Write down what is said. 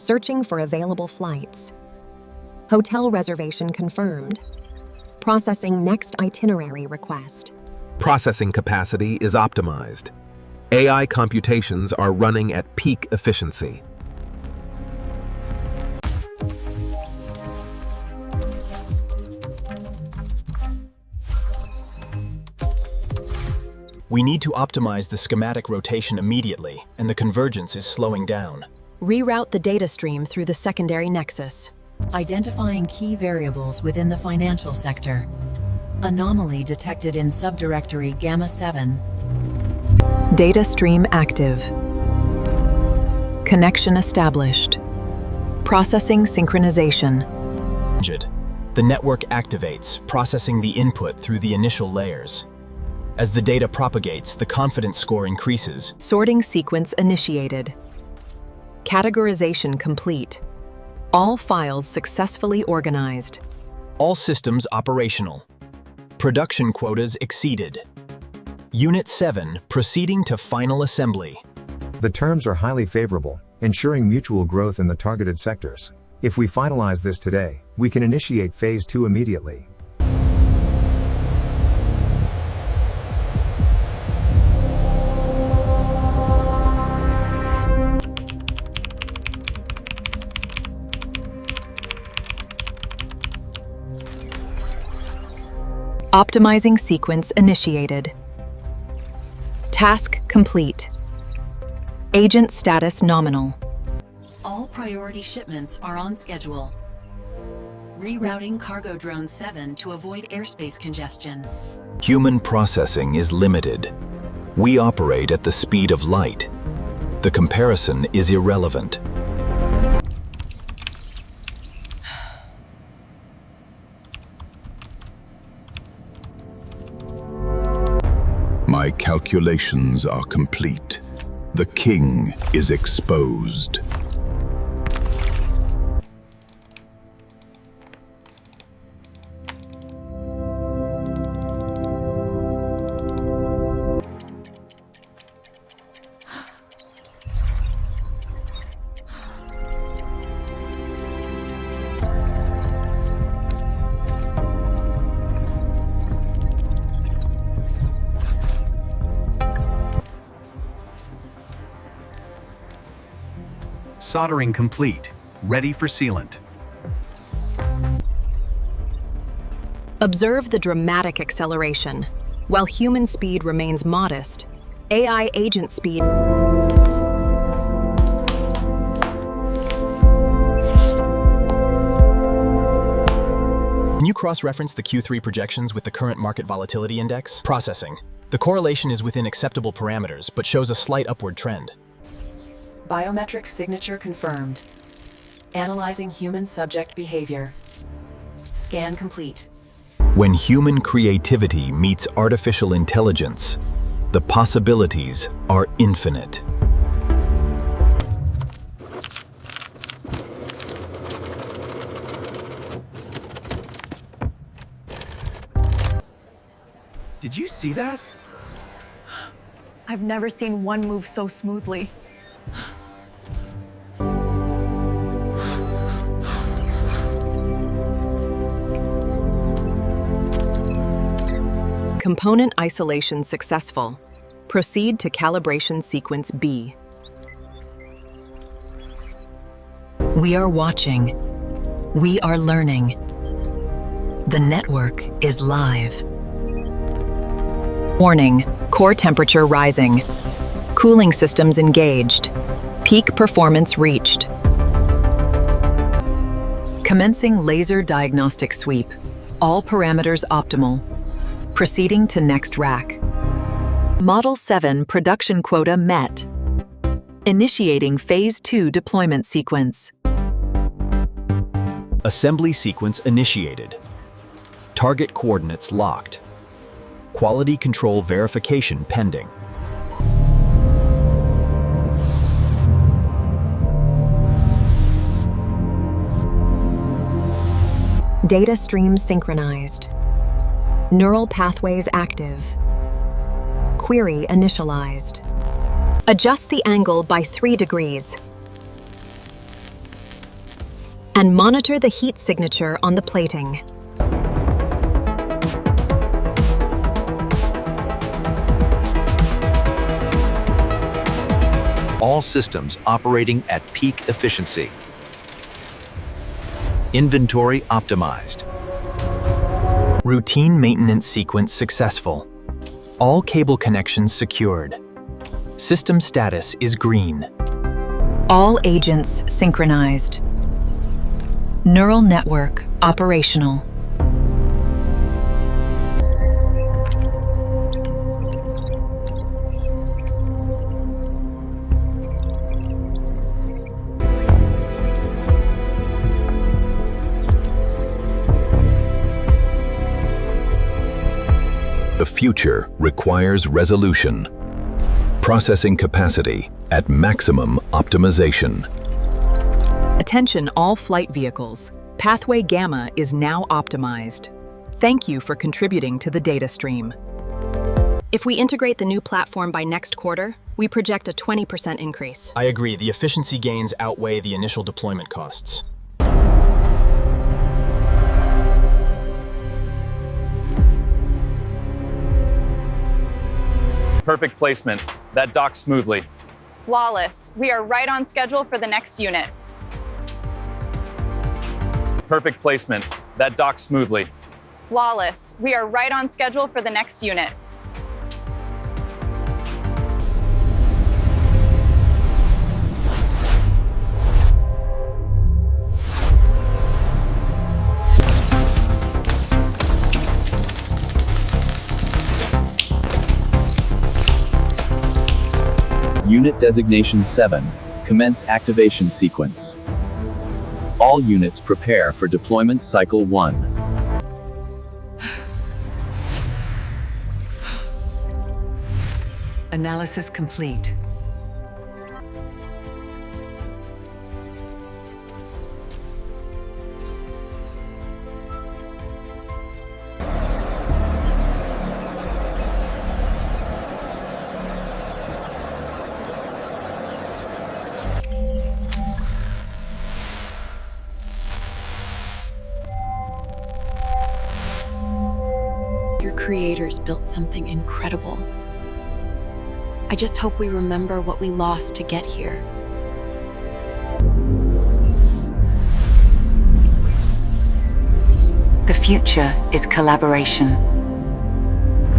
Searching for available flights. Hotel reservation confirmed. Processing next itinerary request. Processing capacity is optimized. AI computations are running at peak efficiency. We need to optimize the schematic rotation immediately, and the convergence is slowing down. Reroute the data stream through the secondary nexus. Identifying key variables within the financial sector. Anomaly detected in subdirectory Gamma 7. Data stream active. Connection established. Processing synchronization. The network activates, processing the input through the initial layers. As the data propagates, the confidence score increases. Sorting sequence initiated. Categorization complete. All files successfully organized. All systems operational. Production quotas exceeded. Unit 7 proceeding to final assembly. The terms are highly favorable, ensuring mutual growth in the targeted sectors. If we finalize this today, we can initiate Phase 2 immediately. Optimizing sequence initiated. Task complete. Agent status nominal. All priority shipments are on schedule. Rerouting Cargo Drone 7 to avoid airspace congestion. Human processing is limited. We operate at the speed of light. The comparison is irrelevant. My calculations are complete. The king is exposed. Soldering complete. Ready for sealant. Observe the dramatic acceleration. While human speed remains modest, AI agent speed. Can you cross-reference the Q3 projections with the current market volatility index? Processing. The correlation is within acceptable parameters, but shows a slight upward trend. Biometric signature confirmed. Analyzing human subject behavior. Scan complete. When human creativity meets artificial intelligence, the possibilities are infinite. Did you see that? I've never seen one move so smoothly. Component isolation successful. Proceed to calibration sequence B. We are watching. We are learning. The network is live. Warning, core temperature rising. Cooling systems engaged. Peak performance reached. Commencing laser diagnostic sweep. All parameters optimal. Proceeding to next rack. Model 7 production quota met. Initiating Phase 2 deployment sequence. Assembly sequence initiated. Target coordinates locked. Quality control verification pending. Data streams synchronized. Neural pathways active. Query initialized. Adjust the angle by 3 degrees. and monitor the heat signature on the plating. All systems operating at peak efficiency. Inventory optimized. Routine maintenance sequence successful. All cable connections secured. System status is green. All agents synchronized. Neural network operational. The future requires resolution. Processing capacity at maximum optimization. Attention all flight vehicles. Pathway Gamma is now optimized. Thank you for contributing to the data stream. If we integrate the new platform by next quarter, we project a 20% increase. I agree, the efficiency gains outweigh the initial deployment costs. Perfect placement. That docks smoothly. Flawless. We are right on schedule for the next unit. Perfect placement. That docks smoothly. Flawless. We are right on schedule for the next unit. Unit Designation 7. Commence activation sequence. All units prepare for deployment cycle 1. Analysis complete. Your creators built something incredible. I just hope we remember what we lost to get here. The future is collaboration.